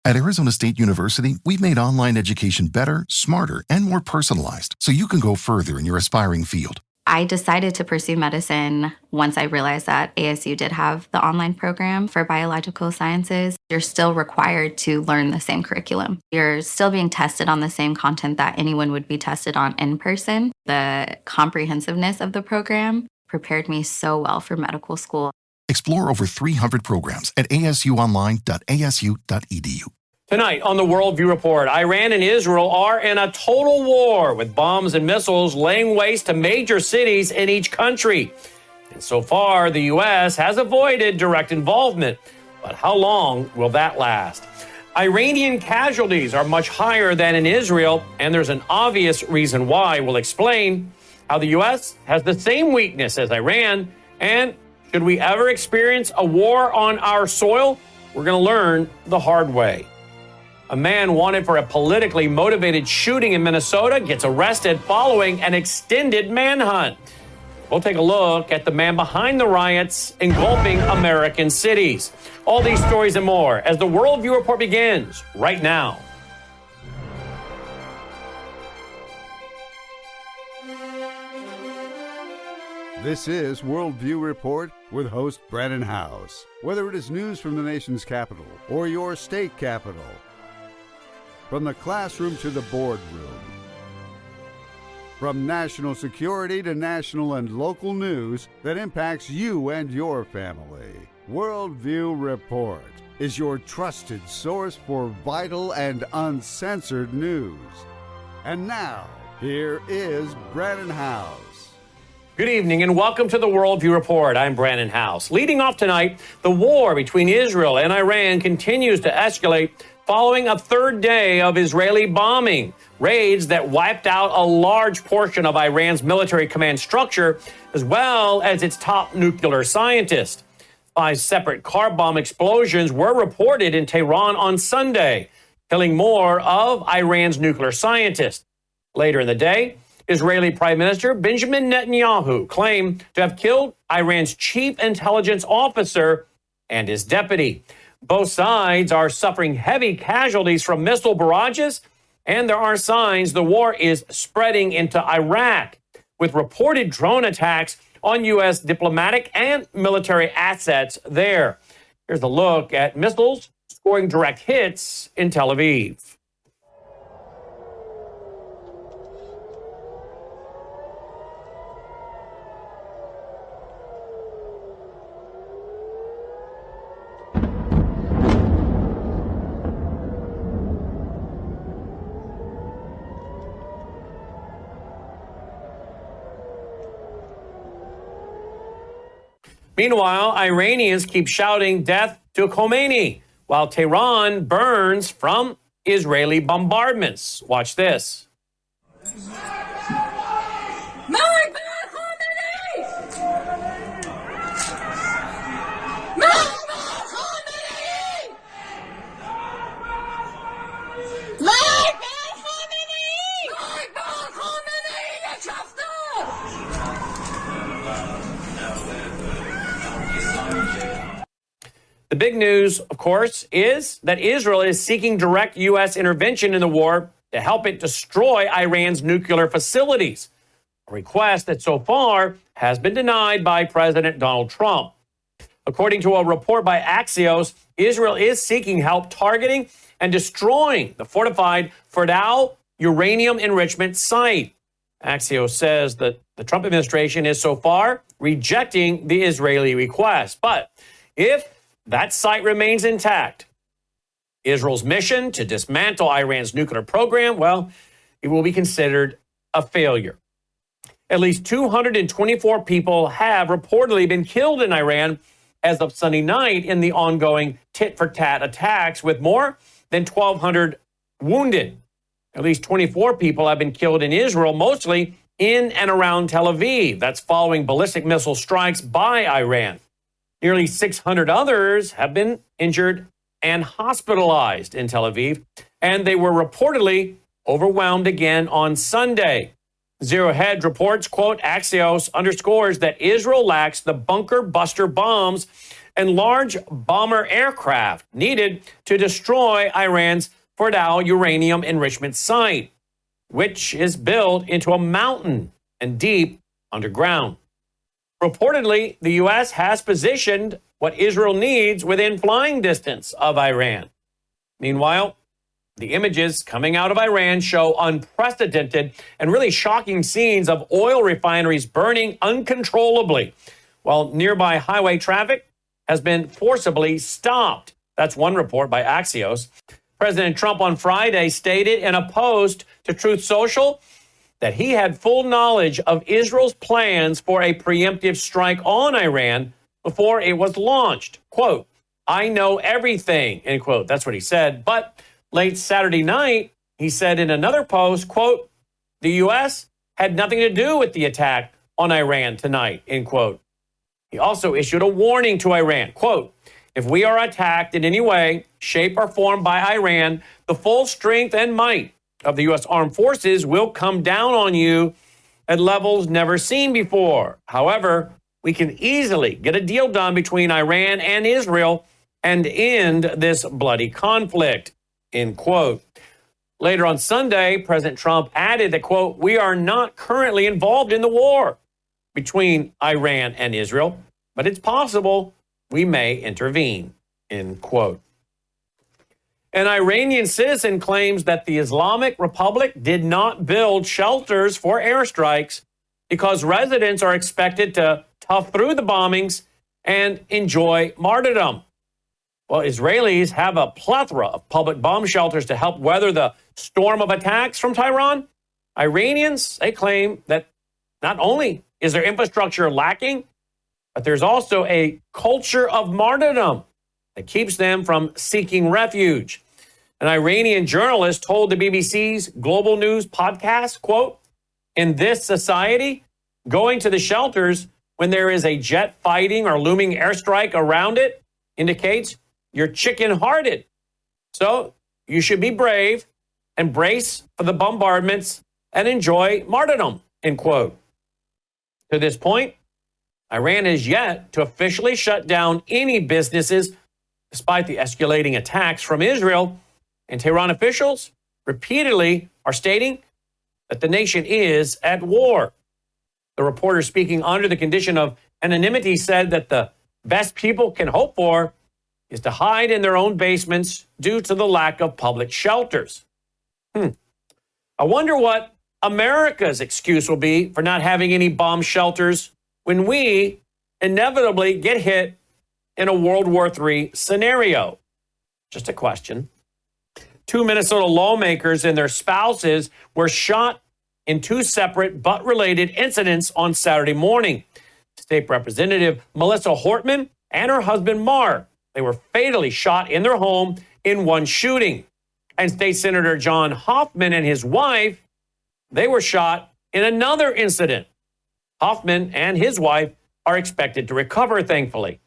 At Arizona State University, we've made online education better, smarter, and more personalized so you can go further in your aspiring field. I decided to pursue medicine once I realized that ASU did have the online program for biological sciences. You're still required to learn the same curriculum. You're still being tested on the same content that anyone would be tested on in person. The comprehensiveness of the program prepared me so well for medical school. Explore over 300 programs at asuonline.asu.edu. Tonight on the Worldview Report, Iran and Israel are in a total war with bombs and missiles laying waste to major cities in each country. And so far, the U.S. has avoided direct involvement. But how long will that last? Iranian casualties are much higher than in Israel, and there's an obvious reason why. We'll explain how the U.S. has the same weakness as Iran, and should we ever experience a war on our soil? We're going to learn the hard way. A man wanted for a politically motivated shooting in Minnesota gets arrested following an extended manhunt. We'll take a look at the man behind the riots engulfing American cities. All these stories and more as the Worldview Report begins right now. This is Worldview Report with host Brandon House. Whether it is news from the nation's capital or your state capital, from the classroom to the boardroom, from national security to national and local news that impacts you and your family, Worldview Report is your trusted source for vital and uncensored news. And now, here is Brandon House. Good evening and welcome to the Worldview Report. I'm Brandon House. Leading off tonight, the war between Israel and Iran continues to escalate following a third day of Israeli bombing, raids that wiped out a large portion of Iran's military command structure, as well as its top nuclear scientist. 5 separate car bomb explosions were reported in Tehran on Sunday, killing more of Iran's nuclear scientists. Later in the day, Israeli Prime Minister Benjamin Netanyahu claimed to have killed Iran's chief intelligence officer and his deputy. Both sides are suffering heavy casualties from missile barrages, and there are signs the war is spreading into Iraq, with reported drone attacks on U.S. diplomatic and military assets there. Here's a look at missiles scoring direct hits in Tel Aviv. Meanwhile, Iranians keep shouting death to Khomeini, while Tehran burns from Israeli bombardments. Watch this. The big news, of course, is that Israel is seeking direct U.S. intervention in the war to help it destroy Iran's nuclear facilities, a request that so far has been denied by President Donald Trump. According to a report by Axios, Israel is seeking help targeting and destroying the fortified Fordow uranium enrichment site. Axios says that the Trump administration is so far rejecting the Israeli request. But if that site remains intact, Israel's mission to dismantle Iran's nuclear program, well, it will be considered a failure. At least 224 people have reportedly been killed in Iran as of Sunday night in the ongoing tit-for-tat attacks, with more than 1,200 wounded. At least 24 people have been killed in Israel, mostly in and around Tel Aviv. That's following ballistic missile strikes by Iran. Nearly 600 others have been injured and hospitalized in Tel Aviv, and they were reportedly overwhelmed again on Sunday. Zero Hedge reports, quote, Axios underscores that Israel lacks the bunker buster bombs and large bomber aircraft needed to destroy Iran's Fordow uranium enrichment site, which is built into a mountain and deep underground. Reportedly, the U.S. has positioned what Israel needs within flying distance of Iran. Meanwhile, the images coming out of Iran show unprecedented and really shocking scenes of oil refineries burning uncontrollably, while nearby highway traffic has been forcibly stopped. That's one report by Axios. President Trump on Friday stated in a post to Truth Social that he had full knowledge of Israel's plans for a preemptive strike on Iran before it was launched. Quote, "I know everything," end quote. That's what he said. But late Saturday night, he said in another post, quote, "The U.S. had nothing to do with the attack on Iran tonight," end quote. He also issued a warning to Iran, quote, "If we are attacked in any way, shape, or form by Iran, the full strength and might of the U.S. armed forces will come down on you at levels never seen before. However, we can easily get a deal done between Iran and Israel and end this bloody conflict," end quote. Later on Sunday, President Trump added that, quote, "We are not currently involved in the war between Iran and Israel, but it's possible we may intervene," end quote. An Iranian citizen claims that the Islamic Republic did not build shelters for airstrikes because residents are expected to tough through the bombings and enjoy martyrdom. Well, Israelis have a plethora of public bomb shelters to help weather the storm of attacks from Tehran. Iranians, they claim that not only is their infrastructure lacking, but there's also a culture of martyrdom that keeps them from seeking refuge. An Iranian journalist told the BBC's Global News podcast, quote, "In this society, going to the shelters when there is a jet fighting or looming airstrike around it indicates you're chicken-hearted. So you should be brave and brace for the bombardments and enjoy martyrdom," end quote. To this point, Iran has yet to officially shut down any businesses despite the escalating attacks from Israel, and Tehran officials repeatedly are stating that the nation is at war. The reporter speaking under the condition of anonymity said that the best people can hope for is to hide in their own basements due to the lack of public shelters. I wonder what America's excuse will be for not having any bomb shelters when we inevitably get hit in a World War III scenario. Just a question. 2 Minnesota lawmakers and their spouses were shot in 2 separate but related incidents on Saturday morning. State Representative Melissa Hortman and her husband Mark, they were fatally shot in their home in one shooting. And State Senator John Hoffman and his wife, they were shot in another incident. Hoffman and his wife are expected to recover, thankfully.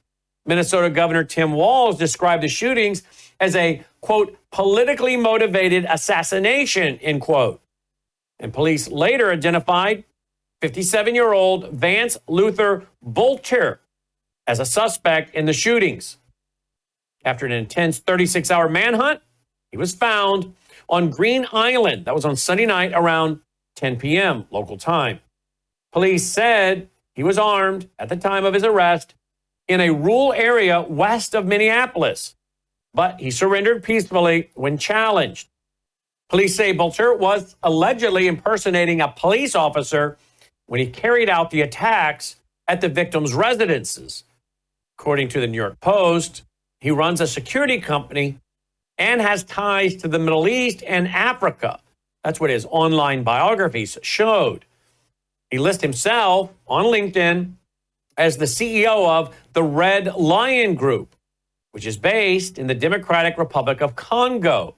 Minnesota Governor Tim Walz described the shootings as a, quote, politically motivated assassination, end quote. And police later identified 57-year-old Vance Luther Bolter as a suspect in the shootings. After an intense 36-hour manhunt, he was found on Green Island. That was on Sunday night around 10 p.m. local time. Police said he was armed at the time of his arrest in a rural area west of Minneapolis, but he surrendered peacefully when challenged. Police say Bolter was allegedly impersonating a police officer when he carried out the attacks at the victims' residences. According to the New York Post, he runs a security company and has ties to the Middle East and Africa. That's what his online biographies showed. He lists himself on LinkedIn as the CEO of the Red Lion Group, which is based in the Democratic Republic of Congo.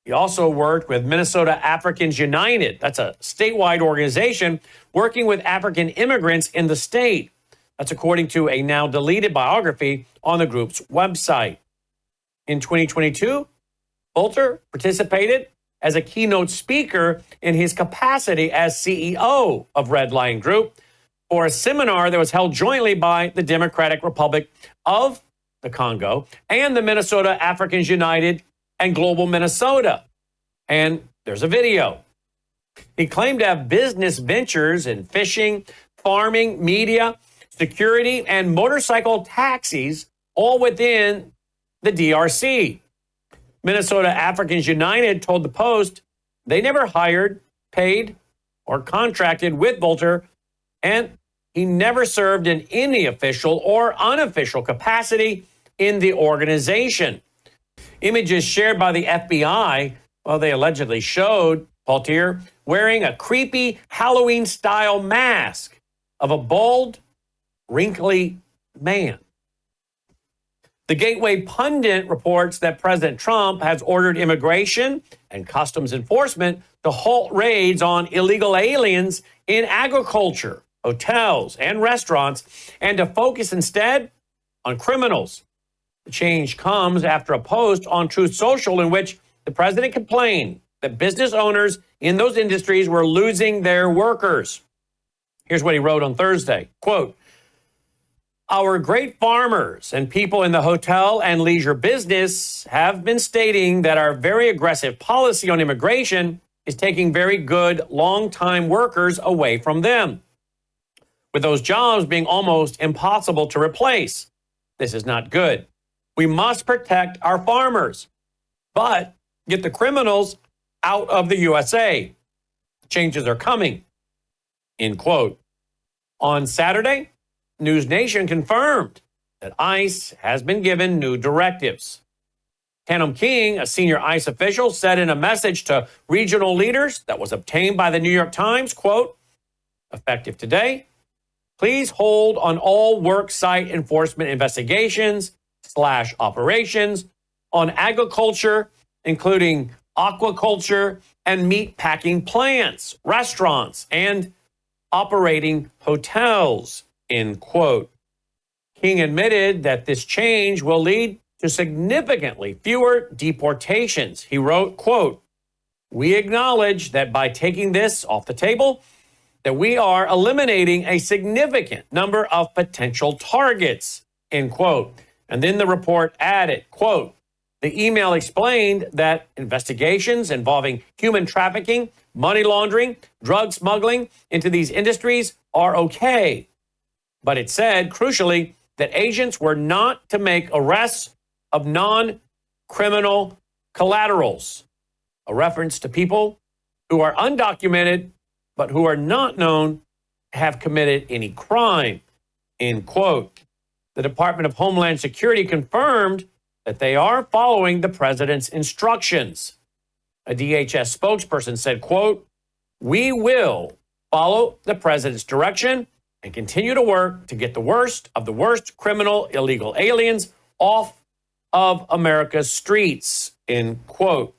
He also worked with Minnesota Africans United. That's a statewide organization working with African immigrants in the state. That's according to a now deleted biography on the group's website. In 2022, Bolter participated as a keynote speaker in his capacity as CEO of Red Lion Group for a seminar that was held jointly by the Democratic Republic of the Congo and the Minnesota Africans United and Global Minnesota. And there's a video. He claimed to have business ventures in fishing, farming, media, security, and motorcycle taxis, all within the DRC. Minnesota Africans United told the Post they never hired, paid, or contracted with Volter, and he never served in any official or unofficial capacity in the organization. Images shared by the FBI, well, they allegedly showed Volter wearing a creepy Halloween-style mask of a bald, wrinkly man. The Gateway Pundit reports that President Trump has ordered immigration and customs enforcement to halt raids on illegal aliens in agriculture, hotels, and restaurants, and to focus instead on criminals. The change comes after a post on Truth Social in which the president complained that business owners in those industries were losing their workers. Here's what he wrote on Thursday, quote, "Our great farmers and people in the hotel and leisure business have been stating that our very aggressive policy on immigration is taking very good long-time workers away from them, with those jobs being almost impossible to replace. This is not good. We must protect our farmers, but get the criminals out of the USA. Changes are coming," end quote. On Saturday, News Nation confirmed that ICE has been given new directives. Tatum King, a senior ICE official, said in a message to regional leaders that was obtained by the New York Times, quote, "Effective today, please hold on all work site enforcement investigations/operations on agriculture, including aquaculture and meat packing plants, restaurants, and operating hotels," end quote. King admitted that this change will lead to significantly fewer deportations. He wrote, quote, "We acknowledge that by taking this off the table, that we are eliminating a significant number of potential targets," end quote. And then the report added, quote, "The email explained that investigations involving human trafficking, money laundering, drug smuggling into these industries are okay. But it said, crucially, that agents were not to make arrests of non-criminal collaterals," a reference to people who are undocumented but who are not known to have committed any crime, end quote. The Department of Homeland Security confirmed that they are following the president's instructions. A DHS spokesperson said, quote, "We will follow the president's direction and continue to work to get the worst of the worst criminal illegal aliens off of America's streets," end quote.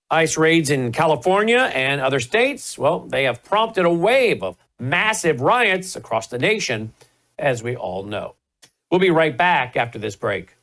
ICE raids in California and other states, well, they have prompted a wave of massive riots across the nation, as we all know. We'll be right back after this break.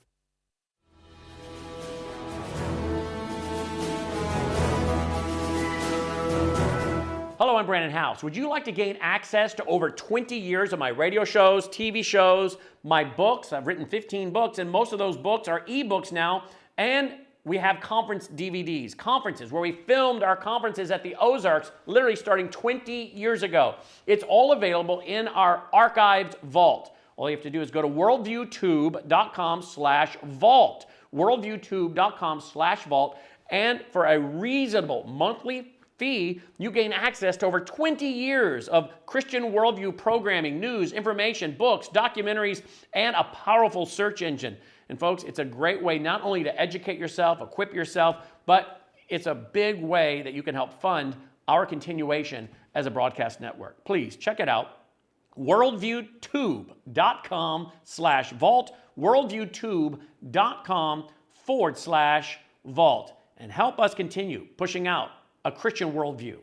Hello, I'm Brandon House. Would you like to gain access to over 20 years of my radio shows, TV shows, my books? I've written 15 books, and most of those books are ebooks now. And we have conference DVDs, conferences where we filmed our conferences at the Ozarks, literally starting 20 years ago. It's all available in our archived vault. All you have to do is go to worldviewtube.com/vault, worldviewtube.com/vault, and for a reasonable monthly fee, you gain access to over 20 years of Christian worldview programming, news, information, books, documentaries, and a powerful search engine. And folks, it's a great way not only to educate yourself, equip yourself, but it's a big way that you can help fund our continuation as a broadcast network. Please check it out. worldviewtube.com/vault, worldviewtube.com/vault, and help us continue pushing out a Christian worldview.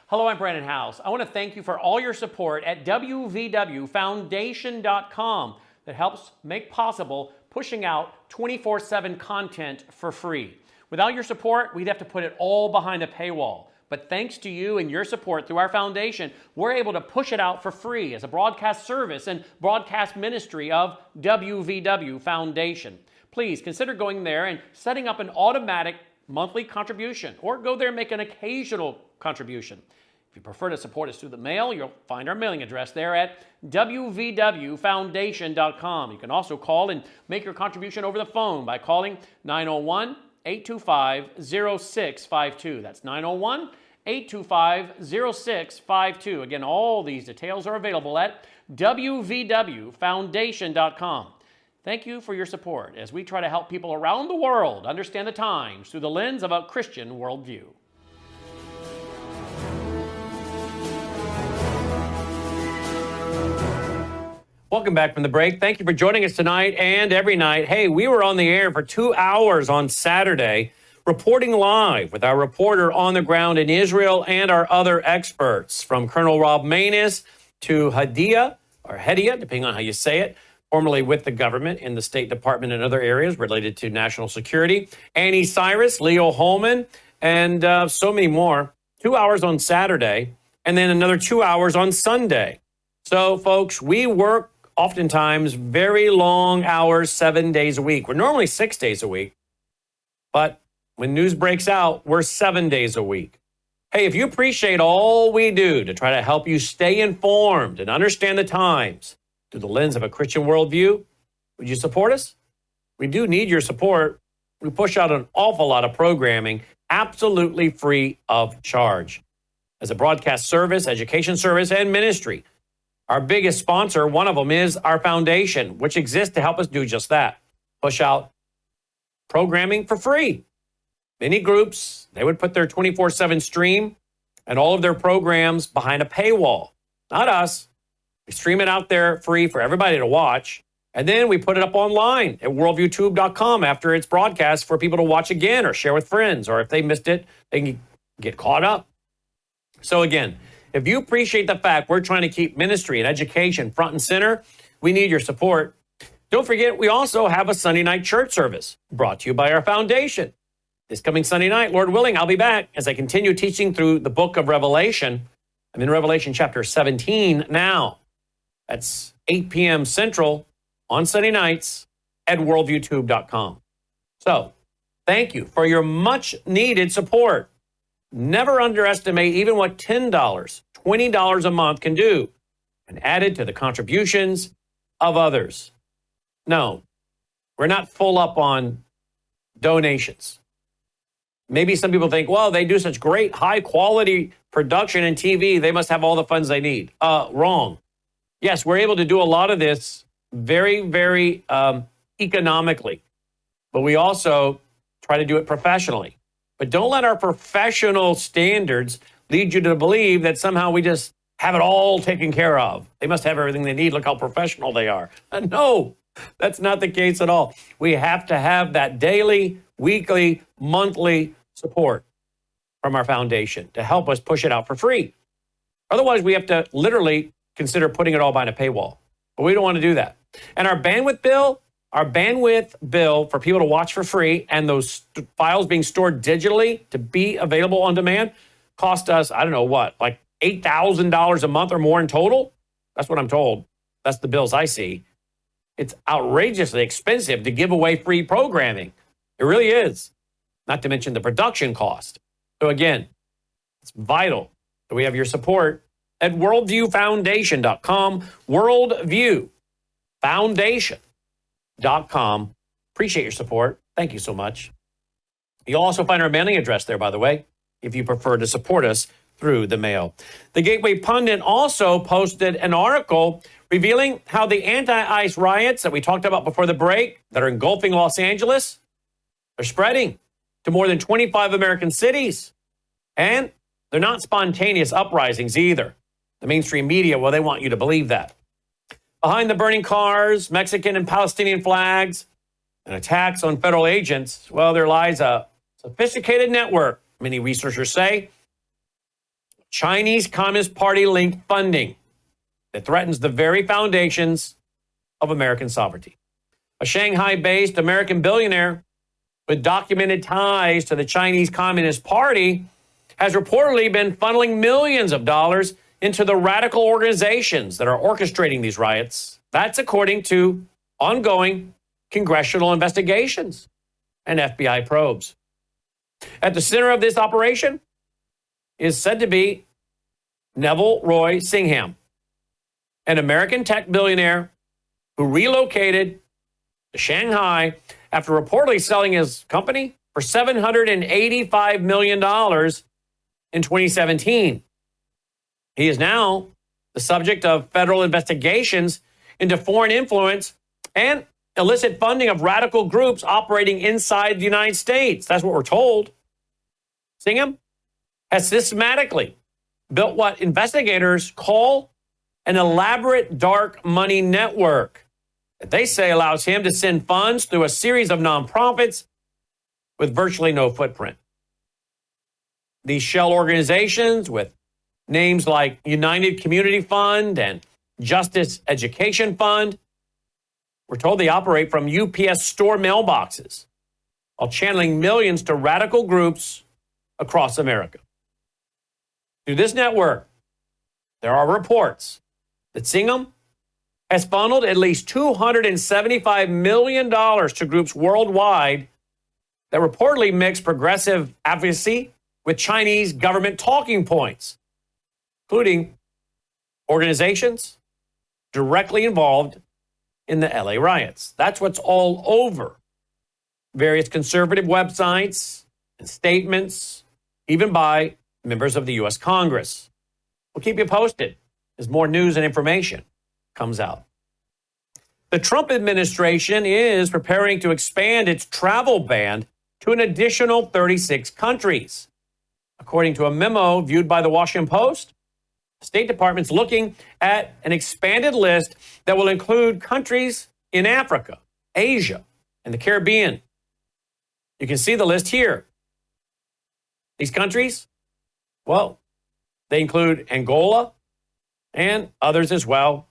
Hello, I'm Brandon House. I want to thank you for all your support at wvwfoundation.com that helps make possible pushing out 24/7 content for free. Without your support, we'd have to put it all behind a paywall. But thanks to you and your support through our foundation, we're able to push it out for free as a broadcast service and broadcast ministry of WVW Foundation. Please consider going there and setting up an automatic monthly contribution, or go there and make an occasional contribution. If you prefer to support us through the mail, you'll find our mailing address there at wvwfoundation.com. You can also call and make your contribution over the phone by calling 901-825-0652. That's 901-825-0652. Again, all these details are available at wvwfoundation.com. Thank you for your support as we try to help people around the world understand the times through the lens of a Christian worldview. Welcome back from the break. Thank you for joining us tonight and every night. Hey, we were on the air for 2 hours on Saturday, reporting live with our reporter on the ground in Israel and our other experts, from Colonel Rob Maness to Hadia, depending on how you say it, formerly with the government in the State Department and other areas related to national security, Annie Cyrus, Leo Holman, and so many more. 2 hours on Saturday, and then another 2 hours on Sunday. So, folks, we work oftentimes very long hours, 7 days a week. We're normally 6 days a week, but when news breaks out, we're 7 days a week. Hey, if you appreciate all we do to try to help you stay informed and understand the times through the lens of a Christian worldview, would you support us? We do need your support. We push out an awful lot of programming absolutely free of charge as a broadcast service, education service, and ministry. Our biggest sponsor, one of them, is our foundation, which exists to help us do just that, push out programming for free. Many groups, they would put their 24/7 stream and all of their programs behind a paywall. Not us. We stream it out there free for everybody to watch, and then we put it up online at worldviewtube.com after it's broadcast for people to watch again or share with friends, or if they missed it, they can get caught up. So again, if you appreciate the fact we're trying to keep ministry and education front and center, we need your support. Don't forget, we also have a Sunday night church service brought to you by our foundation. This coming Sunday night, Lord willing, I'll be back as I continue teaching through the book of Revelation. I'm in Revelation chapter 17 now. That's 8 p.m. Central on Sunday nights at worldviewtube.com. So, thank you for your much needed support. Never underestimate even what $10, $20 a month can do, and added to the contributions of others. No, we're not full up on donations. Maybe some people think, well, they do such great high quality production and TV, they must have all the funds they need. Wrong. Yes, we're able to do a lot of this very, very economically, but we also try to do it professionally. But don't let our professional standards lead you to believe that somehow we just have it all taken care of. They must have everything they need. Look how professional they are. No, that's not the case at all. We have to have that daily, weekly, monthly support from our foundation to help us push it out for free. Otherwise, we have to literally consider putting it all behind a paywall. But we don't want to do that. And our bandwidth bill for people to watch for free and those files being stored digitally to be available on demand cost us, I don't know what, like $8,000 a month or more in total? That's what I'm told. That's the bills I see. It's outrageously expensive to give away free programming. It really is. Not to mention the production cost. So again, it's vital that we have your support at worldviewfoundation.com, worldviewfoundation.com. Appreciate your support. Thank you so much. You'll also find our mailing address there, by the way, if you prefer to support us through the mail. The Gateway Pundit also posted an article revealing how the anti-ICE riots that we talked about before the break that are engulfing Los Angeles are spreading to more than 25 American cities. And they're not spontaneous uprisings either. The mainstream media, well, they want you to believe that. Behind the burning cars, Mexican and Palestinian flags, and attacks on federal agents, well, there lies a sophisticated network, many researchers say, Chinese Communist Party-linked funding that threatens the very foundations of American sovereignty. A Shanghai-based American billionaire with documented ties to the Chinese Communist Party has reportedly been funneling millions of dollars into the radical organizations that are orchestrating these riots. That's according to ongoing congressional investigations and FBI probes. At the center of this operation is said to be Neville Roy Singham, an American tech billionaire who relocated to Shanghai after reportedly selling his company for $785 million in 2017. He is now the subject of federal investigations into foreign influence and illicit funding of radical groups operating inside the United States. That's what we're told. Singham has systematically built what investigators call an elaborate dark money network that they say allows him to send funds through a series of nonprofits with virtually no footprint. These shell organizations with names like United Community Fund and Justice Education Fund, we're told they operate from UPS store mailboxes while channeling millions to radical groups across America. Through this network, there are reports that Singham has funneled at least $275 million to groups worldwide that reportedly mix progressive advocacy with Chinese government talking points, including organizations directly involved in the LA riots. That's what's all over various conservative websites and statements, even by members of the U.S. Congress. We'll keep you posted as more news and information comes out. The Trump administration is preparing to expand its travel ban to an additional 36 countries. According to a memo viewed by the Washington Post, the State Department's looking at an expanded list that will include countries in Africa, Asia, and the Caribbean. You can see the list here. These countries, well, they include Angola and others as well.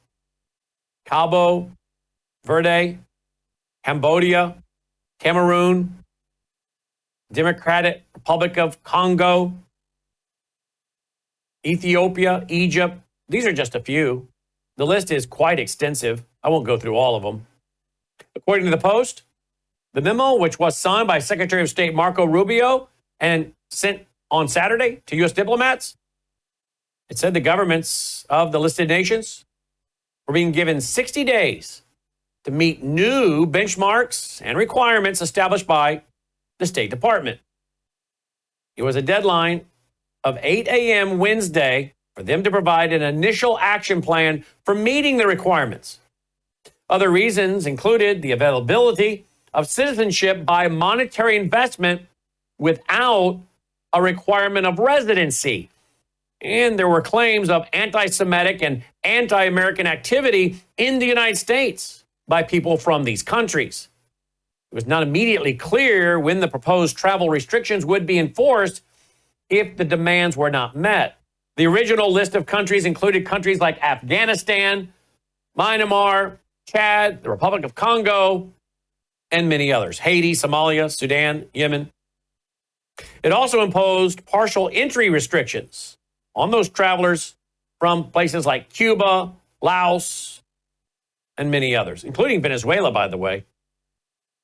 Cabo Verde, Cambodia, Cameroon, Democratic Republic of Congo, Ethiopia, Egypt. These are just a few. The list is quite extensive. I won't go through all of them. According to the Post, the memo, which was signed by Secretary of State Marco Rubio and sent on Saturday to U.S. diplomats, it said the governments of the listed nations were being given 60 days to meet new benchmarks and requirements established by the State Department. It was a deadline of 8 a.m. Wednesday for them to provide an initial action plan for meeting the requirements. Other reasons included the availability of citizenship by monetary investment without a requirement of residency. And there were claims of anti-Semitic and anti-American activity in the United States by people from these countries. It was not immediately clear when the proposed travel restrictions would be enforced if the demands were not met. The original list of countries included countries like Afghanistan, Myanmar, Chad, the Republic of Congo, and many others. Haiti, Somalia, Sudan, Yemen. It also imposed partial entry restrictions on those travelers from places like Cuba, Laos, and many others, including Venezuela, by the way.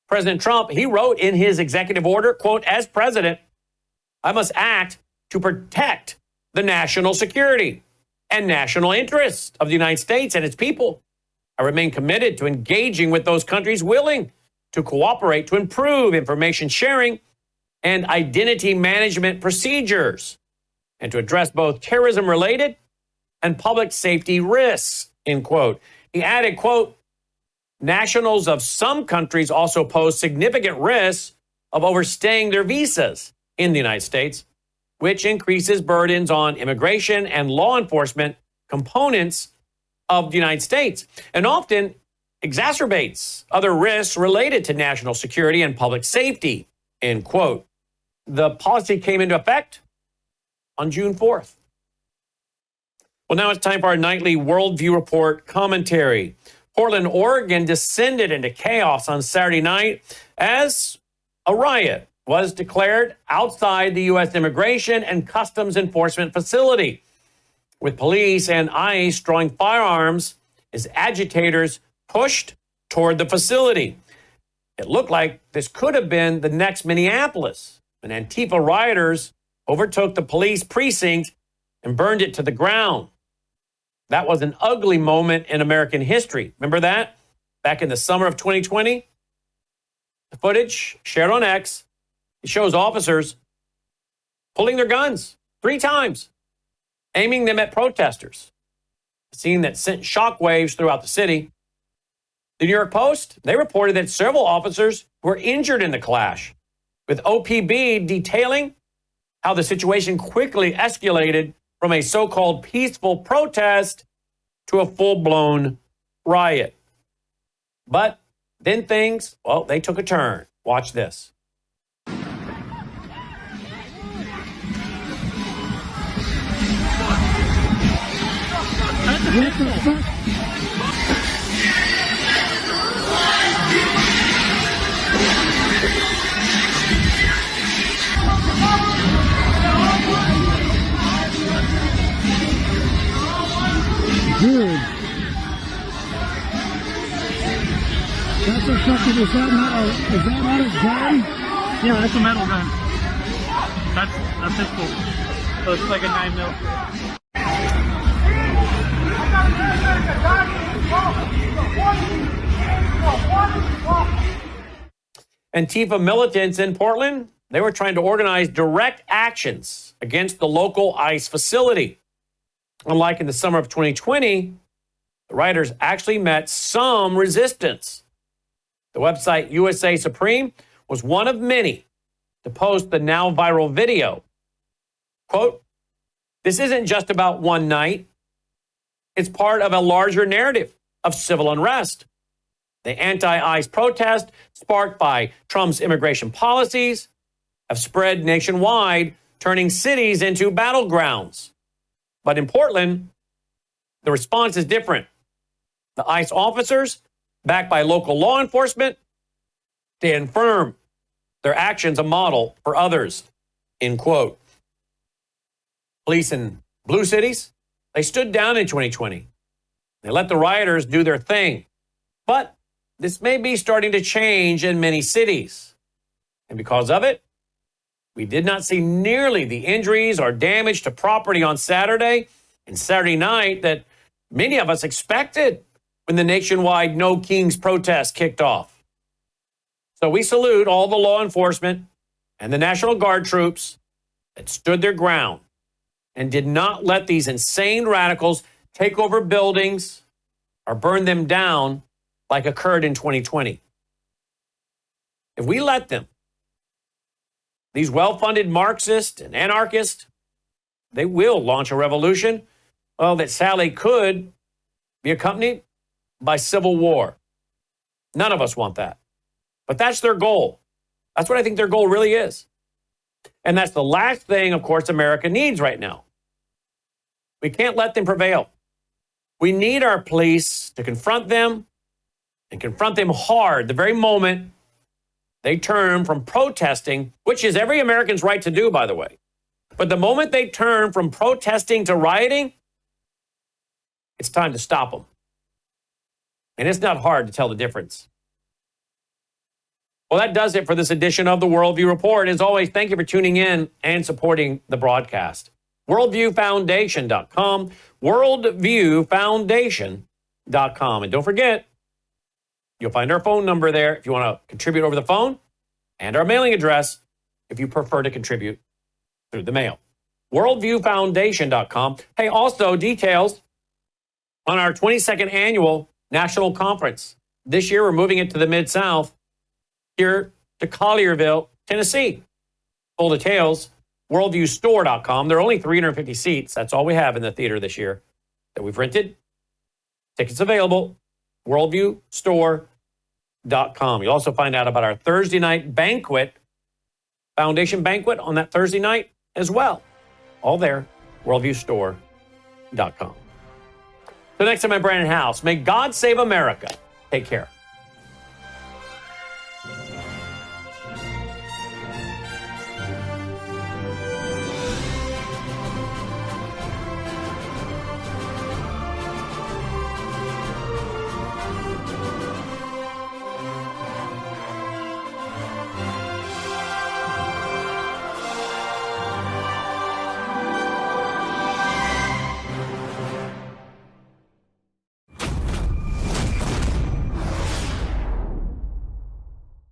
President Trump, he wrote in his executive order, quote, "As president, I must act to protect the national security and national interest of the United States and its people. I remain committed to engaging with those countries willing to cooperate to improve information sharing and identity management procedures and to address both terrorism-related and public safety risks," end quote. He added, quote, "Nationals of some countries also pose significant risks of overstaying their visas in the United States, which increases burdens on immigration and law enforcement components of the United States and often exacerbates other risks related to national security and public safety," end quote. The policy came into effect on June 4th. Well, now it's time for our nightly Worldview Report commentary. Portland, Oregon descended into chaos on Saturday night as a riot was declared outside the U.S. Immigration and Customs Enforcement facility, with police and ICE drawing firearms as agitators pushed toward the facility. It looked like this could have been the next Minneapolis, when Antifa rioters overtook the police precinct and burned it to the ground. That was an ugly moment in American history. Remember that? Back in the summer of 2020? The footage shared on X, it shows officers pulling their guns 3 times, aiming them at protesters, a scene that sent shockwaves throughout the city. The New York Post, they reported that several officers were injured in the clash, with OPB detailing how the situation quickly escalated from a so-called peaceful protest to a full-blown riot. But then things, well, they took a turn. Watch this. Dude. That's a fucking, is that not a gun? Yeah, that's a metal gun. That's a pistol. So it's like a 9mm. Antifa militants in Portland, they were trying to organize direct actions against the local ICE facility. Unlike in the summer of 2020, the rioters actually met some resistance. The website USA Supreme was one of many to post the now viral video. Quote, "This isn't just about one night. It's part of a larger narrative of civil unrest. The anti-ICE protest sparked by Trump's immigration policies have spread nationwide, turning cities into battlegrounds. But in Portland, the response is different. The ICE officers, backed by local law enforcement, stand firm. Their actions a model for others," end quote. Police in blue cities, they stood down in 2020. They let the rioters do their thing. But this may be starting to change in many cities. And because of it, we did not see nearly the injuries or damage to property on Saturday and Saturday night that many of us expected when the nationwide No Kings protest kicked off. So we salute all the law enforcement and the National Guard troops that stood their ground and did not let these insane radicals take over buildings or burn them down like occurred in 2020. If we let them, these well-funded Marxists and anarchists, they will launch a revolution, well, that sadly could be accompanied by civil war. None of us want that. But that's their goal. That's what I think their goal really is. And that's the last thing, of course, America needs right now. We can't let them prevail. We need our police to confront them and confront them hard the very moment they turn from protesting, which is every American's right to do, by the way. But the moment they turn from protesting to rioting, it's time to stop them. And it's not hard to tell the difference. Well, that does it for this edition of the Worldview Report. As always, thank you for tuning in and supporting the broadcast. WorldviewFoundation.com, WorldviewFoundation.com. And don't forget, you'll find our phone number there if you want to contribute over the phone, and our mailing address if you prefer to contribute through the mail. WorldviewFoundation.com. Hey, also details on our 22nd annual national conference. This year, we're moving it to the Mid-South, here to Collierville, Tennessee. Full details, worldviewstore.com. There are only 350 seats. That's all we have in the theater this year that we've rented. Tickets available, worldviewstore.com. You'll also find out about our Thursday night banquet, foundation banquet on that Thursday night as well. All there, worldviewstore.com. So next time, I'm Brandon House. May God save America. Take care.